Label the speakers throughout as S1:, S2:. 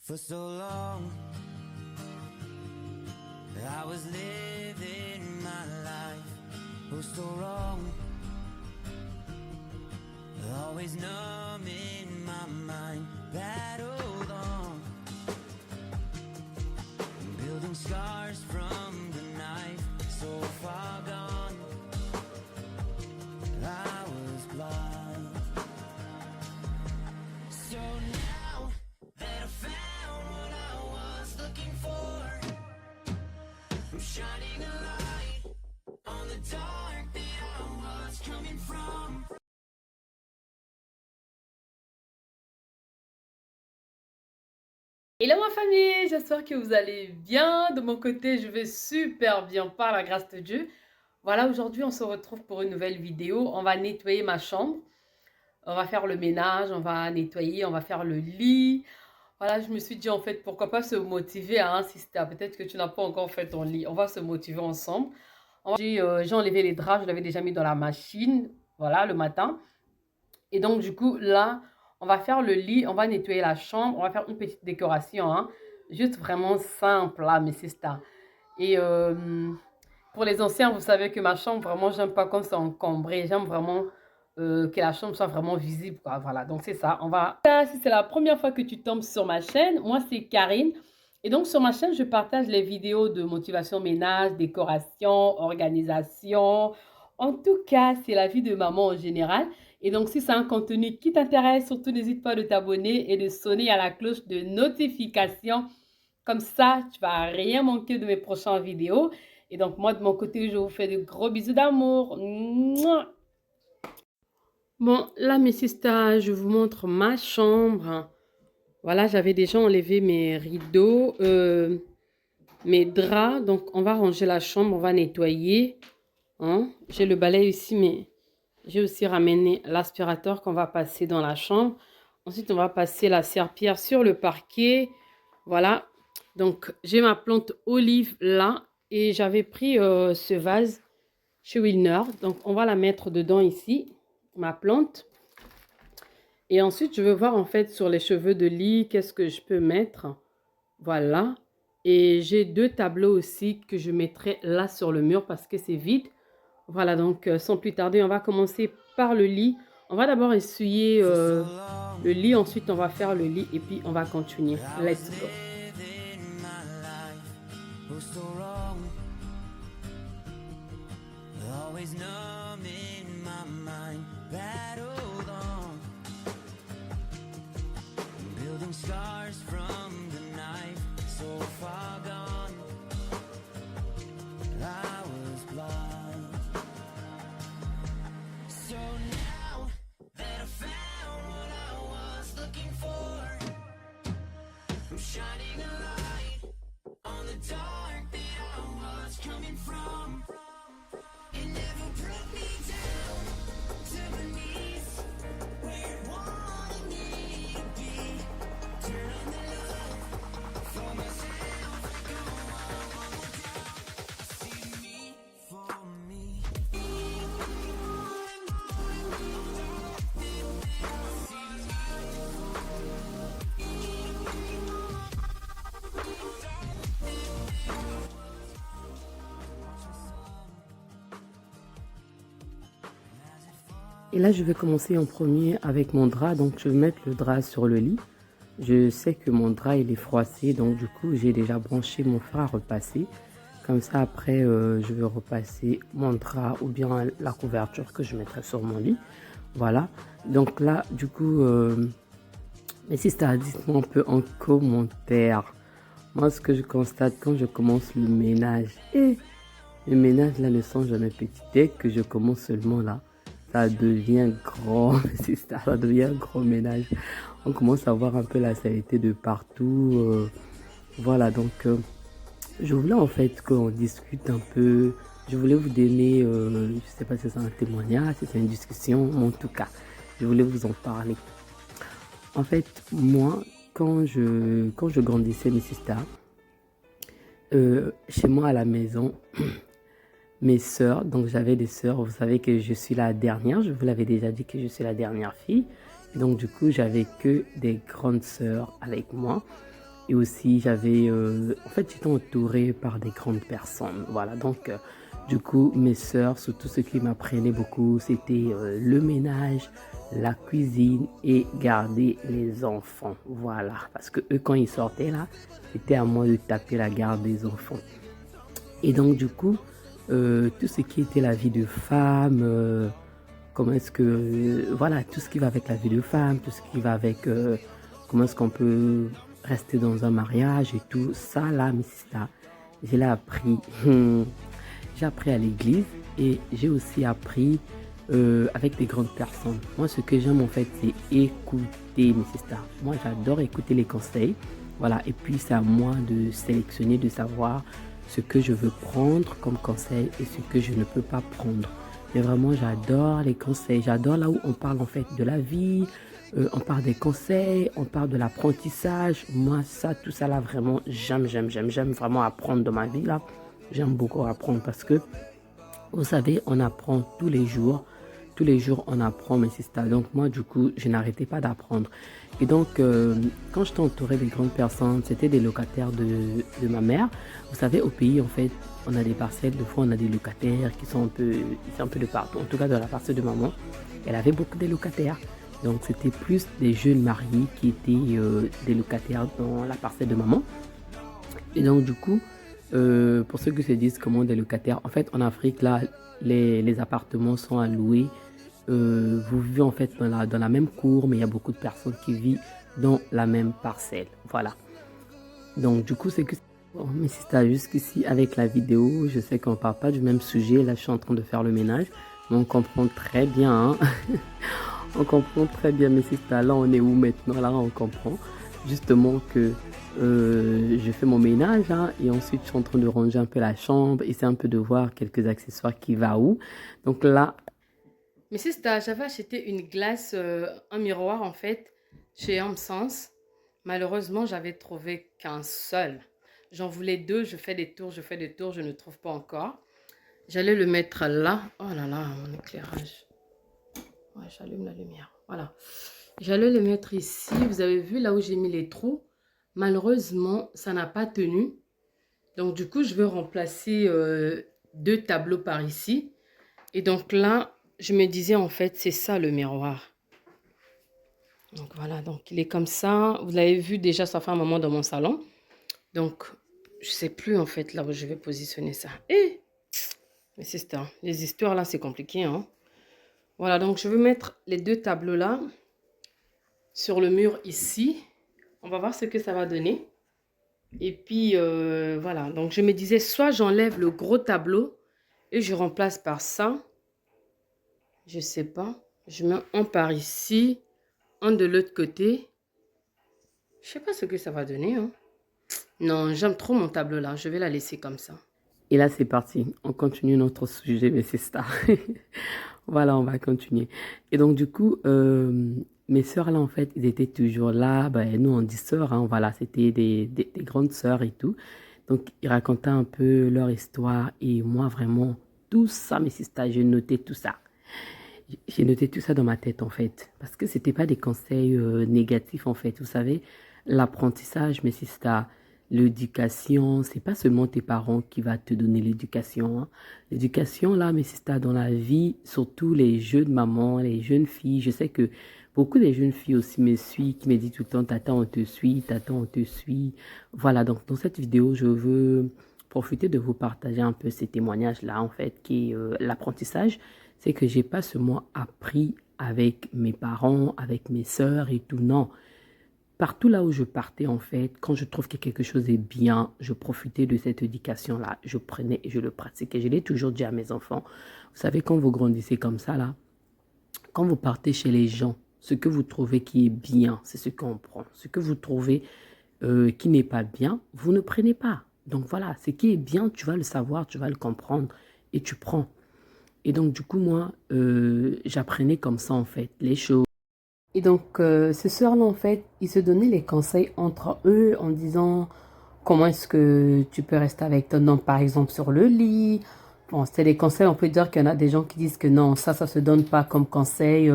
S1: For so long, I was living my life, oh so wrong, always numb in my mind, battled on, building scars from the knife, so far gone, I was blind. So now that I found what I was looking for, I'm shining a light on the dark that I was coming from.
S2: Hello ma famille, j'espère que vous allez bien. De mon côté, je vais super bien par la grâce de Dieu. Voilà, aujourd'hui on se retrouve pour une nouvelle vidéo. On va nettoyer ma chambre. On va faire le ménage, on va nettoyer, on va faire le lit. Voilà, je me suis dit en fait, pourquoi pas se motiver à insister. Peut-être que tu n'as pas encore fait ton lit. On va se motiver ensemble. J'ai enlevé les draps, je l'avais déjà mis dans la machine, voilà, le matin. Et donc du coup, là, on va faire le lit, on va nettoyer la chambre, on va faire une petite décoration, hein. Juste vraiment simple, là, mais c'est ça. Et pour les anciens, vous savez que ma chambre, vraiment, j'aime pas quand c'est encombré. J'aime vraiment que la chambre soit vraiment visible, quoi. Voilà, donc c'est ça. On va... Si c'est la première fois que tu tombes sur ma chaîne, moi, c'est Karine. Et donc, sur ma chaîne, je partage les vidéos de motivation ménage, décoration, organisation. En tout cas, c'est la vie de maman en général. Et donc, si c'est un contenu qui t'intéresse, surtout n'hésite pas de t'abonner et de sonner à la cloche de notification. Comme ça, tu vas rien manquer de mes prochaines vidéos. Et donc, moi, de mon côté, je vous fais de gros bisous d'amour. Mouah. Bon, là, mes sisters, je vous montre ma chambre. Voilà, j'avais déjà enlevé mes rideaux, mes draps. Donc, on va ranger la chambre, on va nettoyer. Hein? J'ai le balai ici, mais j'ai aussi ramené l'aspirateur qu'on va passer dans la chambre. Ensuite, on va passer la serpillière sur le parquet. Voilà. Donc, j'ai ma plante olive là. Et j'avais pris ce vase chez Wilner. Donc, on va la mettre dedans ici, ma plante. Et ensuite, je veux voir en fait sur les cheveux de lit, qu'est-ce que je peux mettre. Voilà. Et j'ai deux tableaux aussi que je mettrai là sur le mur parce que c'est vide. Voilà, donc sans plus tarder, on va commencer par le lit. On va d'abord essuyer le lit, ensuite on va faire le lit et puis on va continuer. Let's go.
S1: Always numb in my mind, battled on, building scars from the knife, so far gone, I was blind. So now that I found what I was looking for, I'm shining a light on the dark that I was coming from. It never brought me down to my knees, where it wanted me to be. Turn on the love for myself, go on one more time. See me for me.
S2: Et là, je vais commencer en premier avec mon drap. Donc, je vais mettre le drap sur le lit. Je sais que mon drap, il est froissé. Donc, du coup, j'ai déjà branché mon fer à repasser. Comme ça, après, je vais repasser mon drap ou bien la couverture que je mettrai sur mon lit. Voilà. Donc là, du coup, mais si ça, dites-moi un peu en commentaire. Moi, ce que je constate quand je commence le ménage. Et le ménage, là, ne sent jamais petit. Dès que je commence seulement là, ça devient grand. C'est ça, ça devient un gros ménage. On commence à voir un peu la saleté de partout. Voilà, donc je voulais en fait qu'on discute un peu. Je voulais vous donner, je sais pas si c'est un témoignage, si c'est une discussion, mais en tout cas, je voulais vous en parler. En fait, moi, quand je grandissais, mes sisters, chez moi à la maison, mes sœurs, donc j'avais des sœurs, vous savez que je suis la dernière, je vous l'avais déjà dit que je suis la dernière fille. Donc du coup, j'avais que des grandes sœurs avec moi.
S3: Et aussi, j'avais, en fait, j'étais entourée par des grandes personnes. Voilà, donc, du coup, mes sœurs, surtout ce qui m'apprenaient beaucoup, c'était le ménage, la cuisine et garder les enfants. Voilà, parce que eux, quand ils sortaient là, c'était à moi de taper la garde des enfants. Et donc, du coup, tout ce qui était la vie de femme, comment est-ce que, voilà, tout ce qui va avec la vie de femme, tout ce qui va avec comment est-ce qu'on peut rester dans un mariage et tout, ça là, mais c'est ça, je l'ai appris. J'ai appris à l'église et j'ai aussi appris avec des grandes personnes. Moi, ce que j'aime en fait, c'est écouter mes sisters. Moi, j'adore écouter les conseils. Voilà, et puis c'est à moi de sélectionner, de savoir ce que je veux prendre comme conseil et ce que je ne peux pas prendre. Mais vraiment, j'adore les conseils. J'adore là où on parle en fait de la vie, on parle des conseils, on parle de l'apprentissage. Moi, ça, tout ça là, vraiment, j'aime vraiment apprendre dans ma vie là. J'aime beaucoup apprendre parce que, vous savez, on apprend tous les jours. Tous les jours, on apprend, mais c'est ça. Donc moi, du coup, je n'arrêtais pas d'apprendre. Et donc, quand j'étais entourée des grandes personnes, c'était des locataires de ma mère. Vous savez, au pays, en fait, on a des parcelles. Des fois, on a des locataires qui sont ils sont un peu de partout. En tout cas, dans la parcelle de maman, elle avait beaucoup de locataires. Donc, c'était plus des jeunes mariés qui étaient des locataires dans la parcelle de maman. Et donc, du coup, pour ceux qui se disent comment des locataires, en fait, en Afrique, là, les appartements sont alloués. Vous vivez en fait dans la même cour, mais il y a beaucoup de personnes qui vivent dans la même parcelle. Voilà. Donc, du coup, c'est que... Bon, mais si t'as jusqu'ici avec la vidéo, je sais qu'on ne parle pas du même sujet. Là, je suis en train de faire le ménage. Mais on comprend très bien. Hein. On comprend très bien, mais si là, on est où maintenant? Là, on comprend justement que je fais mon ménage hein, et ensuite je suis en train de ranger un peu la chambre, essayer un peu de voir quelques accessoires qui va où. Donc là...
S2: Mais c'est ça, j'avais acheté une glace, un miroir en fait, chez Homme Sens. Malheureusement, j'avais trouvé qu'un seul. J'en voulais deux, je fais des tours, je ne trouve pas encore. J'allais le mettre là. Oh là là, mon éclairage. Ouais, j'allume la lumière. Voilà. J'allais le mettre ici. Vous avez vu là où j'ai mis les trous. Malheureusement, ça n'a pas tenu. Donc, du coup, je vais remplacer deux tableaux par ici. Et donc là, je me disais, en fait, c'est ça le miroir. Donc, voilà. Donc, il est comme ça. Vous l'avez vu déjà, ça fait un moment dans mon salon. Donc, je ne sais plus, en fait, là où je vais positionner ça. Et, mais c'est ça. Les histoires, là, c'est compliqué, hein. Voilà. Donc, je vais mettre les deux tableaux là sur le mur ici. On va voir ce que ça va donner. Et puis, voilà. Donc, je me disais, soit j'enlève le gros tableau et je remplace par ça. Je sais pas. Je mets un par ici, un de l'autre côté. Je sais pas ce que ça va donner. Hein. Non, j'aime trop mon tableau là. Je vais la laisser comme ça.
S3: Et là, c'est parti. On continue notre sujet, mais c'est ça. Voilà, on va continuer. Et donc, du coup, mes sœurs là, en fait, ils étaient toujours là. Ben, nous, on dit sœurs, hein, voilà, c'était des grandes sœurs et tout. Donc, ils racontaient un peu leur histoire. Et moi, vraiment, tout ça, mes sisters, j'ai noté tout ça. J'ai noté tout ça dans ma tête, en fait. Parce que c'était pas des conseils négatifs, en fait. Vous savez, l'apprentissage, mais c'est ça. L'éducation, c'est pas seulement tes parents qui va te donner l'éducation. Hein. L'éducation, là, mais c'est ça dans la vie, surtout les jeunes mamans, les jeunes filles. Je sais que beaucoup de jeunes filles aussi me suivent, qui me disent tout le temps, tata, on te suit, tata, on te suit. Voilà, donc dans cette vidéo, je veux profiter de vous partager un peu ces témoignages-là, en fait, qui est l'apprentissage. C'est que j'ai pas seulement appris avec mes parents, avec mes sœurs et tout, non. Partout là où je partais, en fait, quand je trouve que quelque chose est bien, je profitais de cette éducation-là. Je prenais et je le pratiquais. Je l'ai toujours dit à mes enfants. Vous savez, quand vous grandissez comme ça, là, quand vous partez chez les gens, ce que vous trouvez qui est bien, c'est ce qu'on prend. Ce que vous trouvez qui n'est pas bien, vous ne prenez pas. Donc voilà, ce qui est bien, tu vas le savoir, tu vas le comprendre et tu prends. Et donc, du coup, moi, j'apprenais comme ça, en fait, les choses. Et donc, ces sœurs-là, en fait, ils se donnaient les conseils entre eux en disant comment est-ce que tu peux rester avec ton homme, par exemple, sur le lit. Bon, c'est des conseils, on peut dire qu'il y en a des gens qui disent que non, ça se donne pas comme conseil,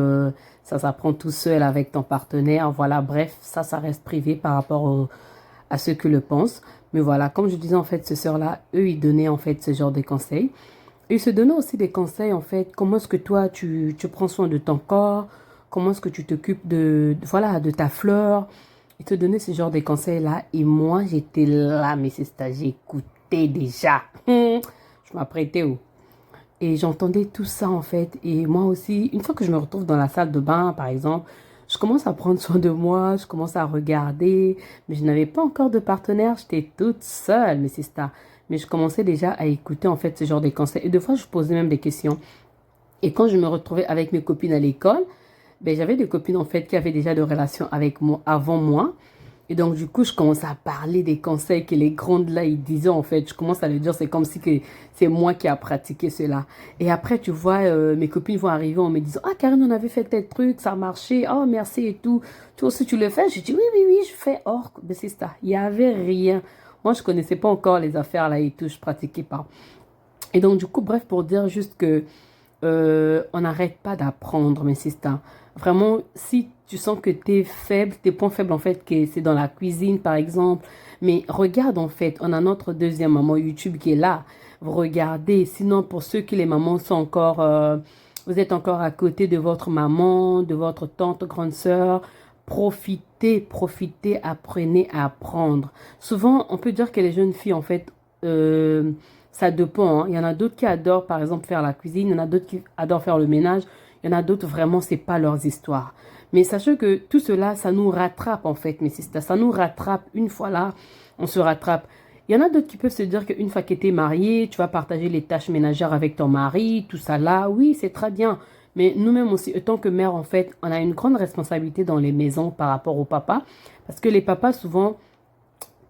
S3: ça s'apprend tout seul avec ton partenaire. Voilà, bref, ça reste privé par rapport à ceux qui le pensent. Mais voilà, comme je disais, en fait, ces sœurs-là, eux, ils donnaient, en fait, ce genre de conseils. Et ils se donnaient aussi des conseils, en fait, comment est-ce que toi, tu prends soin de ton corps, comment est-ce que tu t'occupes voilà, de ta fleur. Ils te donnaient ce genre de conseils-là. Et moi, j'étais là, mais c'est ça, j'écoutais déjà. Je m'apprêtais où? Et j'entendais tout ça en fait. Et moi aussi, une fois que je me retrouve dans la salle de bain, par exemple, je commence à prendre soin de moi, je commence à regarder. Mais je n'avais pas encore de partenaire, j'étais toute seule, mais c'est ça. Mais je commençais déjà à écouter en fait ce genre de conseils. Et des fois, je posais même des questions. Et quand je me retrouvais avec mes copines à l'école, ben, j'avais des copines en fait qui avaient déjà des relations avec moi avant moi. Et donc, du coup, je commence à parler des conseils que les grandes là, ils disaient en fait. Je commence à leur dire, c'est comme si que c'est moi qui a pratiqué cela. Et après, tu vois, mes copines vont arriver en me disant, ah, Karine, on avait fait tel truc, ça a marché, oh, merci et tout. Toi aussi, tu le fais? Je dis, oui, oui, oui, je fais. Or, ben, c'est ça. Il n'y avait rien. Moi, je connaissais pas encore les affaires là et tout, je pratiquais pas. Et donc, du coup, bref, pour dire juste que on n'arrête pas d'apprendre, mes sisters. Vraiment, si tu sens que t'es faible, tes points faibles, en fait, que c'est dans la cuisine, par exemple, mais regarde, en fait, on a notre deuxième maman YouTube qui est là. Vous regardez. Sinon, pour ceux qui, les mamans, sont encore, vous êtes encore à côté de votre maman, de votre tante, grande sœur, profitez, profitez, apprenez à apprendre. Souvent, on peut dire que les jeunes filles, en fait, ça dépend, hein. Il y en a d'autres qui adorent, par exemple, faire la cuisine. Il y en a d'autres qui adorent faire le ménage. Il y en a d'autres, vraiment, c'est pas leurs histoires. Mais sachez que tout cela, ça nous rattrape, en fait, mes sisters. Ça nous rattrape. Une fois là, on se rattrape. Il y en a d'autres qui peuvent se dire qu'une fois que tu es marié, tu vas partager les tâches ménagères avec ton mari, tout ça là. Oui, c'est très bien. Mais nous-mêmes aussi, autant que mère, en fait, on a une grande responsabilité dans les maisons par rapport au papa. Parce que les papas, souvent,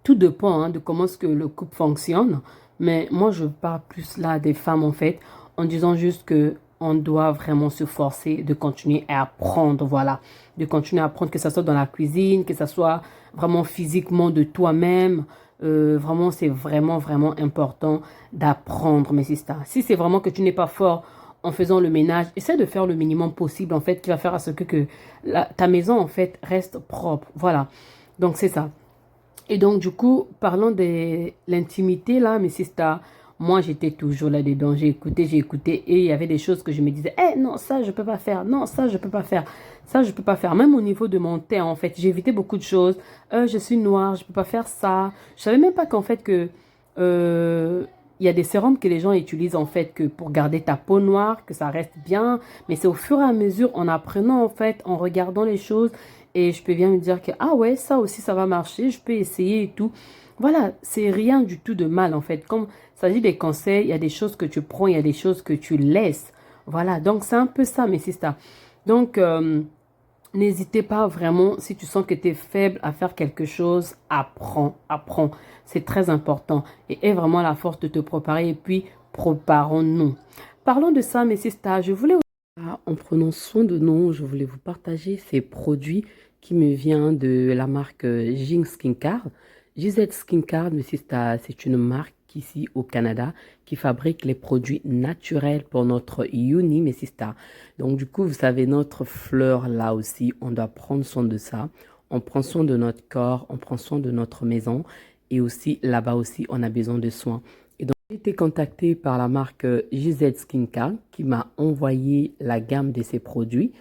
S3: tout dépend hein, de comment est-ce que le couple fonctionne. Mais moi, je parle plus là des femmes, en fait, en disant juste que on doit vraiment se forcer de continuer à apprendre, voilà. De continuer à apprendre, que ce soit dans la cuisine, que ce soit vraiment physiquement de toi-même. Vraiment, c'est vraiment, vraiment important d'apprendre, mes sisters. Si c'est vraiment que tu n'es pas fort en faisant le ménage, essaie de faire le minimum possible, en fait, qui va faire à ce que ta maison, en fait, reste propre. Voilà. Donc, c'est ça. Et donc, du coup, parlant de l'intimité, là, mes sisters, moi, j'étais toujours là-dedans. J'ai écouté, et il y avait des choses que je me disais, eh, non, ça, je peux pas faire. Non, ça, je peux pas faire. Ça, je peux pas faire. Même au niveau de mon teint, en fait, j'ai évité beaucoup de choses. Je suis noire, je peux pas faire ça. Je savais même pas qu'en fait, que, il y a des sérums que les gens utilisent, en fait, que pour garder ta peau noire, que ça reste bien. Mais c'est au fur et à mesure, en apprenant, en fait, en regardant les choses, et je peux bien me dire que, ah ouais, ça aussi, ça va marcher, je peux essayer et tout. Voilà, c'est rien du tout de mal en fait. Comme il s'agit des conseils, il y a des choses que tu prends, il y a des choses que tu laisses. Voilà, donc c'est un peu ça, mais c'est ça. Donc, n'hésitez pas vraiment, si tu sens que tu es faible à faire quelque chose, apprends, apprends. C'est très important. Et aie vraiment la force de te préparer et puis préparons-nous. Parlons de ça, mais c'est ça. Je voulais en prenant soin de nous, je voulais vous partager ces produits qui me viennent de la marque Jing Skincare. GZ Skincare, mais c'est une marque ici au Canada qui fabrique les produits naturels pour notre Uni, mais c'est ça. Donc du coup, vous savez, notre fleur là aussi, on doit prendre soin de ça. On prend soin de notre corps, on prend soin de notre maison et aussi là-bas aussi, on a besoin de soins. J'ai été contactée par la marque JZ Skincare qui m'a envoyé la gamme de ces produits.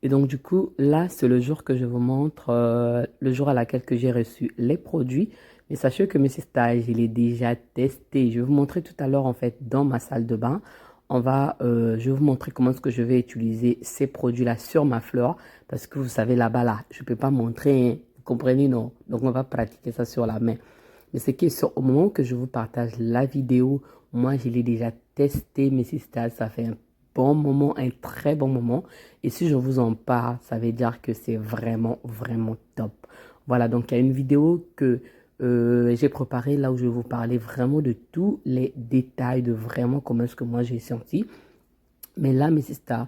S3: Et donc, du coup, là, c'est le jour que je vous montre, le jour à laquelle que j'ai reçu les produits. Mais sachez que, Monsieur Stage, je l'ai déjà testé. Je vais vous montrer tout à l'heure, en fait, dans ma salle de bain. Je vais vous montrer comment est-ce que je vais utiliser ces produits-là sur ma fleur. Parce que vous savez, là-bas, là, je ne peux pas montrer, hein, vous comprenez, non? Donc, on va pratiquer ça sur la main. Mais c'est que au moment que je vous partage la vidéo, moi, je l'ai déjà testé, mes sisters. Ça fait un bon moment, un très bon moment. Et si je vous en parle, ça veut dire que c'est vraiment, vraiment top. Voilà, donc il y a une vidéo que j'ai préparée là où je vais vous parler vraiment de tous les détails de vraiment comment est-ce que moi j'ai senti. Mais là, mes sisters,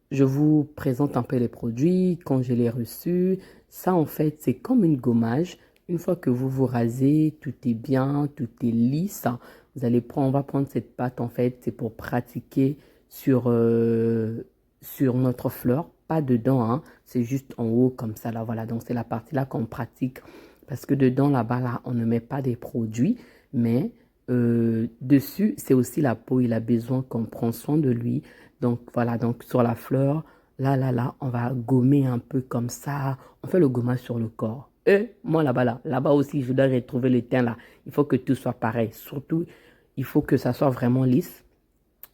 S3: je vous présente un peu les produits, quand je les reçus. Ça, en fait, c'est comme une gommage. Une fois que vous vous rasez, tout est bien, tout est lisse. On va prendre cette pâte, en fait, c'est pour pratiquer sur notre fleur. Pas dedans, hein, c'est juste en haut comme ça, là, voilà. Donc, c'est la partie là qu'on pratique. parce que dedans, là-bas, là, on ne met pas des produits, mais dessus, c'est aussi la peau. Il a besoin qu'on prenne soin de lui. Donc, voilà, donc sur la fleur, là, on va gommer un peu comme ça. On fait le gommage sur le corps. Et moi, là-bas aussi, je dois retrouver le teint, là. Il faut que tout soit pareil. Surtout, il faut que ça soit vraiment lisse.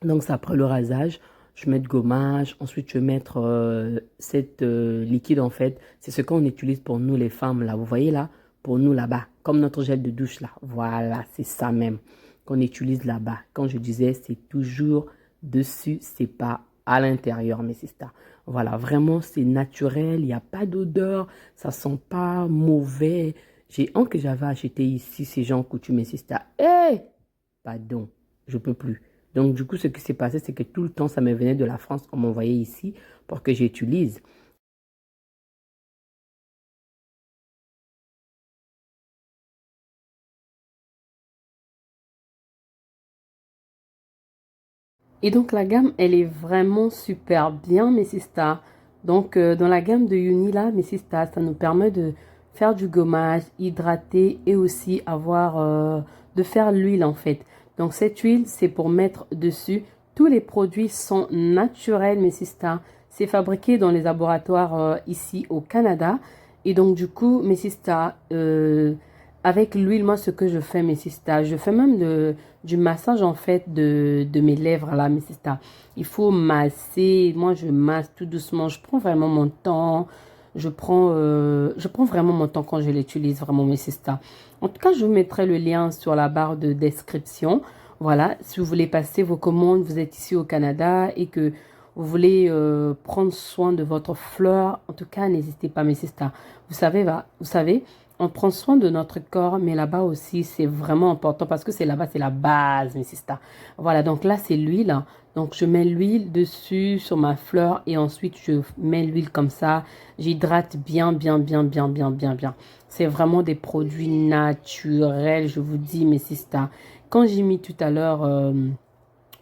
S3: Donc, c'est après le rasage. Je mets de gommage. Ensuite, je vais mettre cette liquide, en fait. C'est ce qu'on utilise pour nous, les femmes, là. Vous voyez, là? Pour nous, là-bas. Comme notre gel de douche, là. Voilà, c'est ça même qu'on utilise là-bas. Quand je disais, c'est toujours dessus, c'est pas à l'intérieur, mes sisters. Voilà, vraiment, c'est naturel. Il n'y a pas d'odeur. Ça sent pas mauvais. J'ai un que j'avais acheté ici, ces gens coutumes, mes sisters. Hey! Pardon, je peux plus. Donc, du coup, ce qui s'est passé, c'est que tout le temps, ça me venait de la France. On m'envoyait ici pour que j'utilise. Et donc, la gamme, elle est vraiment super bien, mes sisters. Donc, dans la gamme de Uni, là, mes sisters, ça nous permet de faire du gommage, hydrater et aussi de faire l'huile, en fait. Donc, cette huile, c'est pour mettre dessus. Tous les produits sont naturels, mes sisters. C'est fabriqué dans les laboratoires ici au Canada. Et donc, du coup, mes sisters, avec l'huile, moi, ce que je fais, mes sisters, je fais même du massage, en fait, de mes lèvres, là, mes sisters. Il faut masser. Moi, je masse tout doucement. Je prends vraiment mon temps. Je prends vraiment mon temps quand je l'utilise, vraiment, mes sisters. En tout cas, je vous mettrai le lien sur la barre de description. Voilà, si vous voulez passer vos commandes, vous êtes ici au Canada et que vous voulez prendre soin de votre fleur, en tout cas, n'hésitez pas, mes sisters. Vous savez, on prend soin de notre corps, mais là-bas aussi, c'est vraiment important parce que c'est là-bas, c'est la base, mes sisters. Voilà, donc là, c'est l'huile. Donc, je mets l'huile dessus sur ma fleur et ensuite, je mets l'huile comme ça. J'hydrate bien. C'est vraiment des produits naturels, je vous dis, mes sisters. Quand j'ai mis tout à l'heure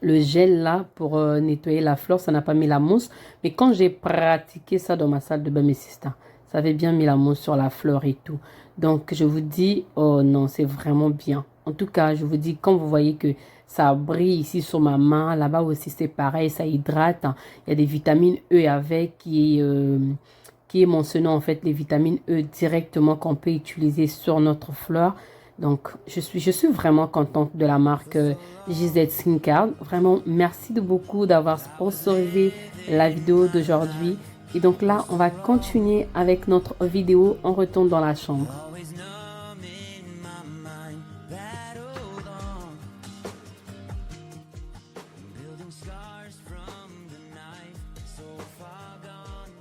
S3: le gel là pour nettoyer la fleur, ça n'a pas mis la mousse. Mais quand j'ai pratiqué ça dans ma salle de bain, mes sisters, ça avait bien mis la mousse sur la fleur et tout. Donc, je vous dis, oh non, c'est vraiment bien. En tout cas, je vous dis, quand vous voyez que ça brille ici sur ma main, là-bas aussi c'est pareil, ça hydrate. Il y a des vitamines E avec qui est mentionné en fait les vitamines E directement qu'on peut utiliser sur notre fleur. Donc, je suis vraiment contente de la marque GZ Skincare. Vraiment, merci de beaucoup d'avoir sponsorisé la vidéo d'aujourd'hui. Et donc là, on va continuer avec notre vidéo. On retourne dans la chambre.
S1: Always numb in my mind. That old on. Building scars from the night. So far gone.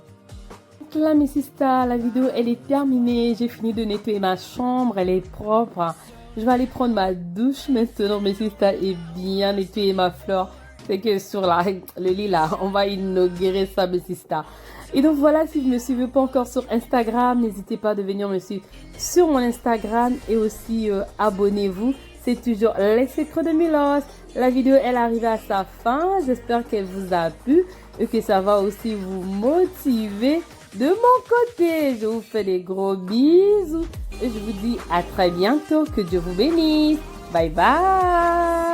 S2: Donc là, mes sisters, la vidéo, elle est terminée. J'ai fini de nettoyer ma chambre. Elle est propre. Je vais aller prendre ma douche maintenant, mes sisters, et bien nettoyer ma fleur. C'est que sur le lit là, on va inaugurer ça, mes sisters. Et donc voilà, si vous ne me suivez pas encore sur Instagram, n'hésitez pas à venir me suivre sur mon Instagram et aussi abonnez-vous. C'est toujours les secrets de Milos. La vidéo, elle arrive à sa fin. J'espère qu'elle vous a plu et que ça va aussi vous motiver. De mon côté, je vous fais des gros bisous et je vous dis à très bientôt. Que Dieu vous bénisse. Bye bye.